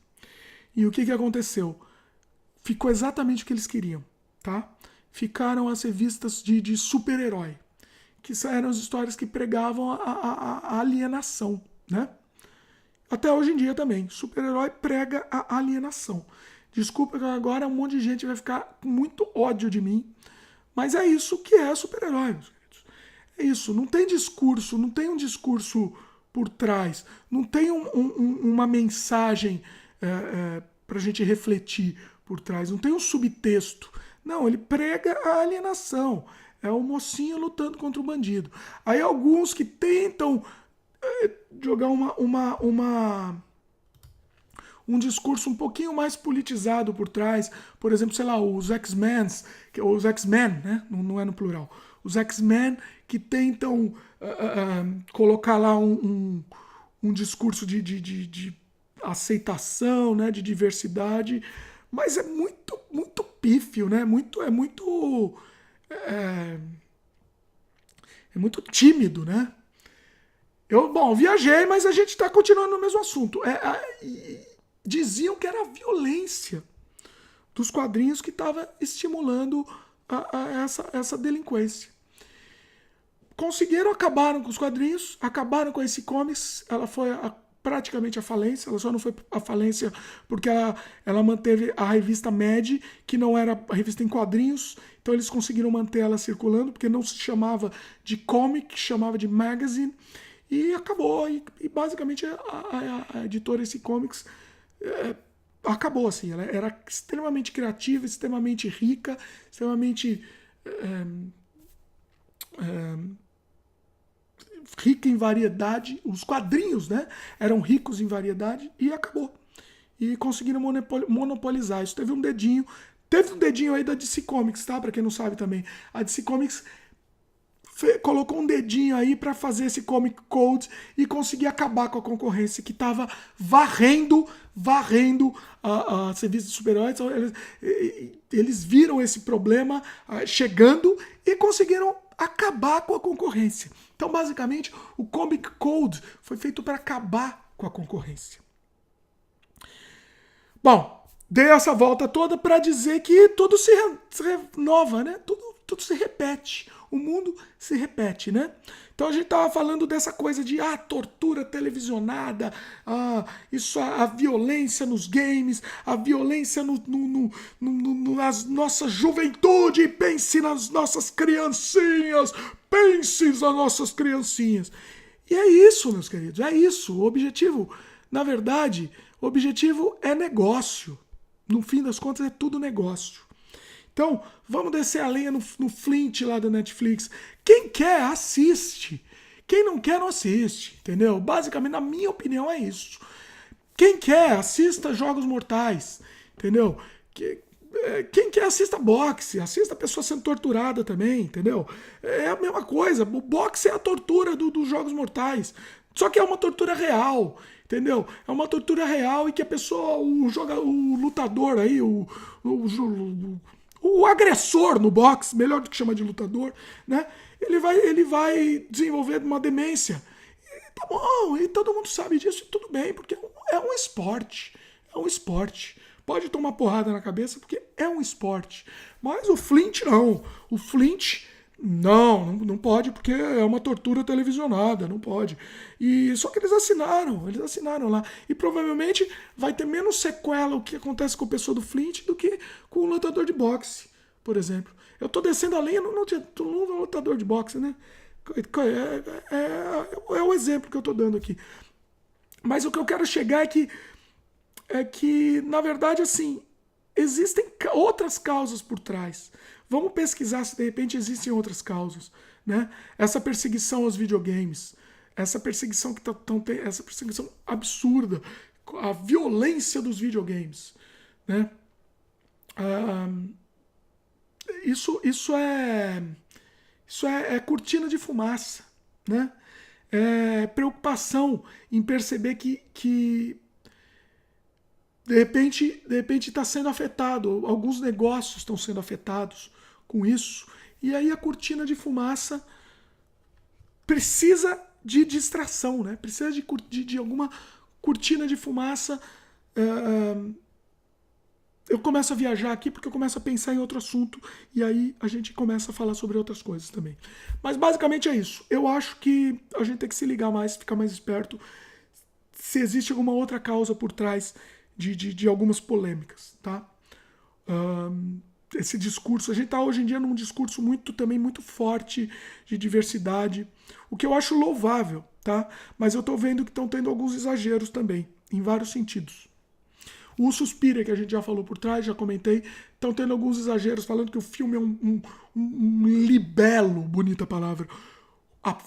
E o que aconteceu? Ficou exatamente o que eles queriam, tá? Ficaram as revistas de super-herói, que eram as histórias que pregavam a alienação, né? Até hoje em dia também, super-herói prega a alienação. Desculpa que agora um monte de gente vai ficar com muito ódio de mim, mas é isso que é super-herói. É isso, não tem discurso, não tem um discurso por trás, não tem uma mensagem para a gente refletir por trás, não tem um subtexto. Não, ele prega a alienação. É o mocinho lutando contra o bandido. Aí alguns que tentam jogar um discurso um pouquinho mais politizado por trás, por exemplo, sei lá, os X-Men, né? Não é no plural. Os X-Men que tentam colocar lá um discurso de aceitação, né? De diversidade, mas é muito pífio, né? É muito tímido, né? Eu viajei, mas a gente está continuando no mesmo assunto. Diziam que era a violência dos quadrinhos que estava estimulando essa delinquência. Acabaram com os quadrinhos, acabaram com esse comics, ela foi praticamente a falência, ela só não foi a falência porque ela manteve a revista Mad, que não era a revista em quadrinhos, então eles conseguiram manter ela circulando, porque não se chamava de comic, chamava de magazine, e acabou, e basicamente a editora EC Comics acabou, assim, ela era extremamente criativa, extremamente rica, extremamente rica em variedade, os quadrinhos, né, eram ricos em variedade, e acabou. E conseguiram monopolizar isso. Teve um dedinho aí da DC Comics, tá? Pra quem não sabe também. A DC Comics colocou um dedinho aí para fazer esse Comic Code e conseguir acabar com a concorrência que estava varrendo a serviço de super-heróis. Então, eles viram esse problema chegando e conseguiram acabar com a concorrência. Então, basicamente, o Comic Code foi feito para acabar com a concorrência. Bom, dei essa volta toda para dizer que tudo se renova, né? Tudo se repete. O mundo se repete, né? Então a gente estava falando dessa coisa de tortura televisionada, a violência nos games, a violência na nossa juventude. Pense nas nossas criancinhas, pense nas nossas criancinhas. E é isso, meus queridos, é isso. O objetivo, na verdade, o objetivo é negócio. No fim das contas, é tudo negócio. Então, vamos descer a lenha no Flint lá da Netflix. Quem quer, assiste. Quem não quer, não assiste. Entendeu? Basicamente, na minha opinião, é isso. Quem quer, assista Jogos Mortais. Entendeu? Quem quer assista boxe, assista a pessoa sendo torturada também, entendeu? É a mesma coisa. O boxe é a tortura dos Jogos Mortais. Só que é uma tortura real, entendeu? É uma tortura real e que a pessoa, o lutador aí, o agressor no boxe, melhor do que chamar de lutador, né? Ele vai desenvolver uma demência. E tá bom, e todo mundo sabe disso e tudo bem, porque é um esporte. É um esporte. Pode tomar porrada na cabeça porque é um esporte. Mas o Flint não. O Flint não pode porque é uma tortura televisionada, não pode. E só que eles assinaram lá. E provavelmente vai ter menos sequela o que acontece com a pessoa do Flint do que com o lutador de boxe, por exemplo. Eu tô descendo a lenha no lutador de boxe, né? É o exemplo que eu tô dando aqui. Mas o que eu quero chegar é que, na verdade, assim, existem outras causas por trás. Vamos pesquisar se de repente existem outras causas, né? Essa perseguição aos videogames, essa perseguição essa perseguição absurda, a violência dos videogames, né? Isso é cortina de fumaça, né? É preocupação em perceber que de repente está sendo afetado, alguns negócios estão sendo afetados com isso, e aí a cortina de fumaça precisa de distração, né? Precisa de alguma cortina de fumaça. Eu começo a viajar aqui porque eu começo a pensar em outro assunto e aí a gente começa a falar sobre outras coisas também. Mas basicamente é isso. Eu acho que a gente tem que se ligar mais, ficar mais esperto se existe alguma outra causa por trás de algumas polêmicas, tá? Esse discurso, a gente está hoje em dia num discurso também muito forte de diversidade, o que eu acho louvável, tá? Mas eu estou vendo que estão tendo alguns exageros também, em vários sentidos. O Suspiria, que a gente já falou por trás, já comentei, estão tendo alguns exageros, falando que o filme é um libelo, bonita palavra, a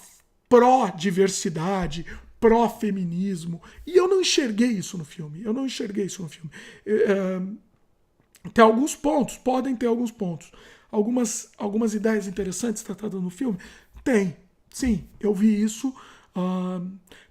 pró-diversidade, pró-feminismo. E eu não enxerguei isso no filme. Tem alguns pontos, podem ter alguns pontos. Algumas ideias interessantes tratadas no filme? Tem, sim, eu vi isso.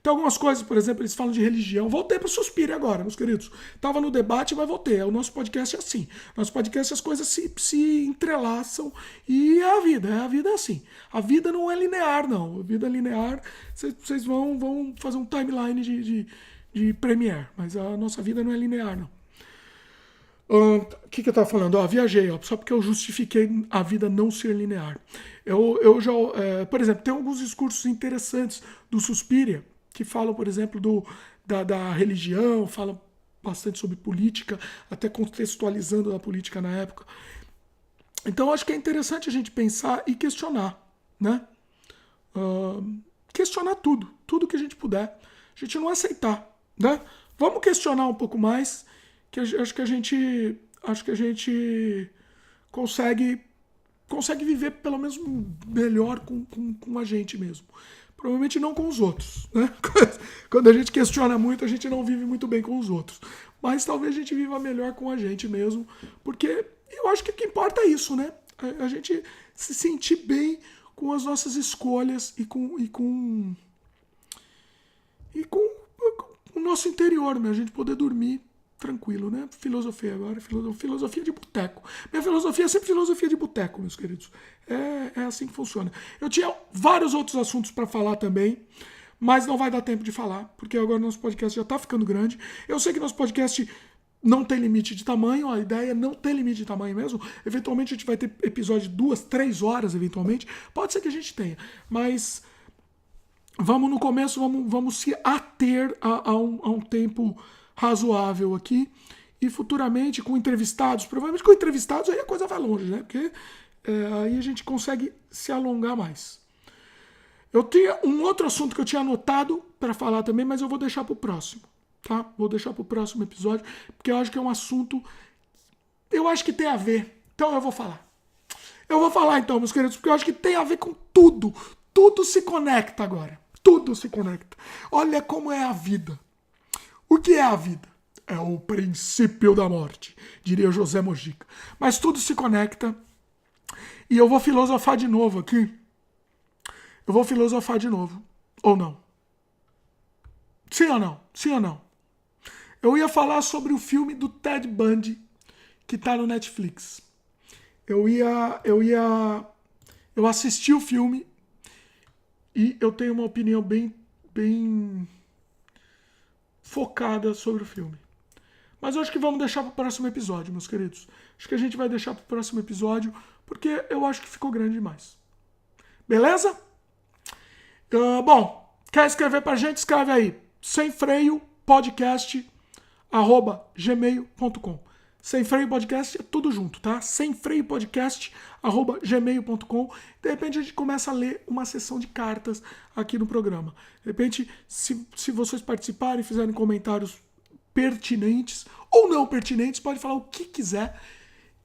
Tem algumas coisas, por exemplo, eles falam de religião. Voltei para o Suspiro agora, meus queridos. Tava no debate, mas voltei. O nosso podcast é assim. Nosso podcast, as coisas se entrelaçam e é a vida é assim. A vida não é linear, não. A vida é linear, vocês vão fazer um timeline de Premiere, mas a nossa vida não é linear, não. O que eu tava falando? Viajei, só porque eu justifiquei a vida não ser linear. Eu já, por exemplo, tem alguns discursos interessantes do Suspiria, que falam, por exemplo, da religião, falam bastante sobre política, até contextualizando a política na época. Então, acho que é interessante a gente pensar e questionar, né? Questionar tudo que a gente puder. A gente não aceitar, né? Vamos questionar um pouco mais, que acho que a gente consegue viver pelo menos melhor com a gente mesmo. Provavelmente não com os outros, né? Quando a gente questiona muito, a gente não vive muito bem com os outros. Mas talvez a gente viva melhor com a gente mesmo, porque eu acho que o que importa é isso, né? A gente se sentir bem com as nossas escolhas e com o nosso interior, né? A gente poder dormir tranquilo, né? Filosofia agora, filosofia de boteco. Minha filosofia é sempre filosofia de boteco, meus queridos. É assim que funciona. Eu tinha vários outros assuntos para falar também, mas não vai dar tempo de falar, porque agora nosso podcast já está ficando grande. Eu sei que nosso podcast não tem limite de tamanho, a ideia é não ter limite de tamanho mesmo. Eventualmente a gente vai ter episódio de 2, 3 horas, eventualmente. Pode ser que a gente tenha, mas vamos no começo, vamos se ater a um tempo razoável aqui, e futuramente com entrevistados, provavelmente com entrevistados aí a coisa vai longe, né? Porque aí a gente consegue se alongar mais. Eu tinha um outro assunto que eu tinha anotado para falar também, mas eu vou deixar para o próximo, tá? Vou deixar para o próximo episódio, porque eu acho que é um assunto, eu acho que tem a ver, então eu vou falar. Eu vou falar então, meus queridos, porque eu acho que tem a ver com tudo. Tudo se conecta agora. Tudo se conecta. Olha como é a vida. O que é a vida? é o princípio da morte, diria José Mojica. Mas tudo se conecta e eu vou filosofar de novo aqui. Eu vou filosofar de novo, ou não? Sim ou não? Sim ou não? Eu ia falar sobre o filme do Ted Bundy, que tá no Netflix. Eu assisti o filme e eu tenho uma opinião bem focada sobre o filme. Mas eu acho que vamos deixar para o próximo episódio, meus queridos. Acho que a gente vai deixar para o próximo episódio, porque eu acho que ficou grande demais. Beleza? Bom, quer escrever pra gente? Escreve aí. Sem freio podcast @gmail.com. Sem freio podcast é tudo junto, tá? Sem freio podcast @gmail.com. De repente a gente começa a ler uma sessão de cartas aqui no programa. De repente, se vocês participarem e fizerem comentários pertinentes ou não pertinentes, pode falar o que quiser,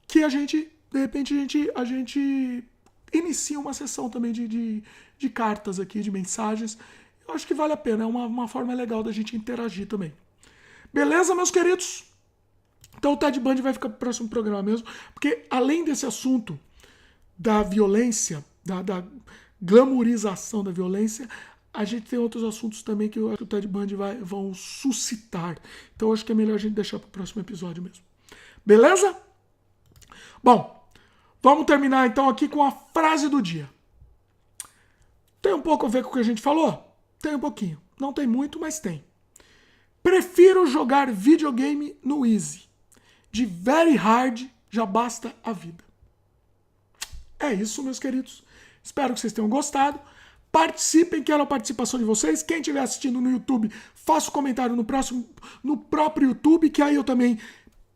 que a gente, de repente, a gente inicia uma sessão também de cartas aqui, de mensagens. Eu acho que vale a pena, é uma forma legal da gente interagir também. Beleza, meus queridos? Então o Ted Bundy vai ficar pro próximo programa mesmo, porque além desse assunto da violência, da glamourização da violência, a gente tem outros assuntos também que o Ted Bundy vão suscitar. Então eu acho que é melhor a gente deixar pro próximo episódio mesmo. Beleza? Bom, vamos terminar então aqui com a frase do dia. Tem um pouco a ver com o que a gente falou? Tem um pouquinho. Não tem muito, mas tem. Prefiro jogar videogame no easy. De very hard já basta a vida. É isso, meus queridos. Espero que vocês tenham gostado. Participem, quero a participação de vocês. Quem estiver assistindo no YouTube, faça o comentário no próprio YouTube, que aí eu também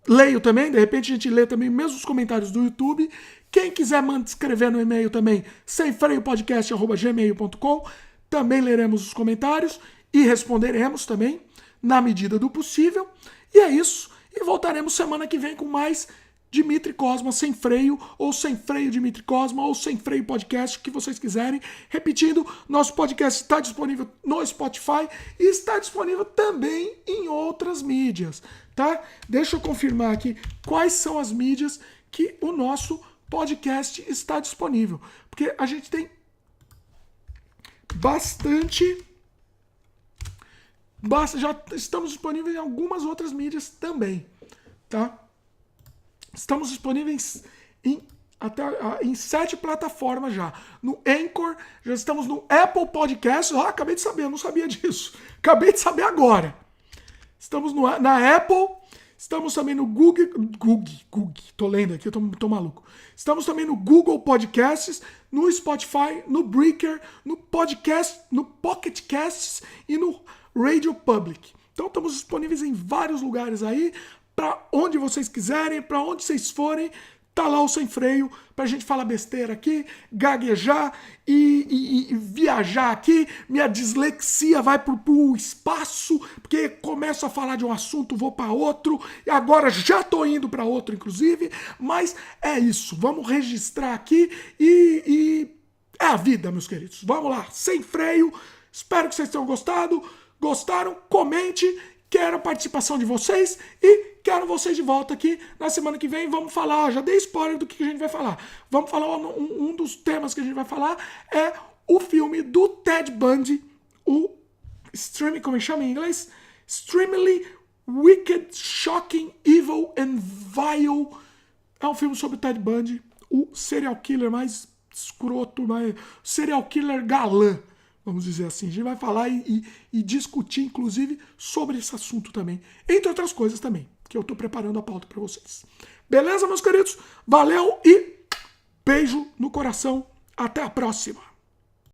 leio também. De repente a gente lê também mesmo os comentários do YouTube. Quem quiser escrever no e-mail também, semfreiopodcast@gmail.com. Também leremos os comentários e responderemos também, na medida do possível. E é isso. E voltaremos semana que vem com mais Dimitri Cosma Sem Freio, ou Sem Freio Dimitri Cosma, ou Sem Freio Podcast, o que vocês quiserem. Repetindo, nosso podcast está disponível no Spotify e está disponível também em outras mídias, tá? Deixa eu confirmar aqui quais são as mídias que o nosso podcast está disponível. Porque a gente tem já estamos disponíveis em algumas outras mídias também, tá? Estamos disponíveis em 7 plataformas já. No Anchor, já estamos no Apple Podcasts. Acabei de saber, eu não sabia disso. Acabei de saber agora. Estamos na Apple, estamos também no Google, tô lendo aqui, eu tô maluco. Estamos também no Google Podcasts, no Spotify, no Breaker, no Pocket Casts e no Radio Public. Então estamos disponíveis em vários lugares aí, para onde vocês quiserem, para onde vocês forem, tá lá o Sem Freio, pra gente falar besteira aqui, gaguejar e viajar aqui. Minha dislexia vai pro espaço, porque começo a falar de um assunto, vou para outro, e agora já tô indo para outro, inclusive, mas é isso, vamos registrar aqui e é a vida, meus queridos. Vamos lá, Sem Freio, espero que vocês tenham gostado. Gostaram? Comente, quero a participação de vocês e quero vocês de volta aqui na semana que vem. Vamos falar, já dei spoiler do que a gente vai falar. Vamos falar, um dos temas que a gente vai falar é o filme do Ted Bundy, o Extremely, como chama em inglês? Extremely Wicked, Shocking, Evil and Vile. É um filme sobre o Ted Bundy, o serial killer mais escroto, serial killer galã. Vamos dizer assim, a gente vai falar e discutir, inclusive, sobre esse assunto também. Entre outras coisas também, que eu estou preparando a pauta para vocês. Beleza, meus queridos? Valeu e beijo no coração. Até a próxima.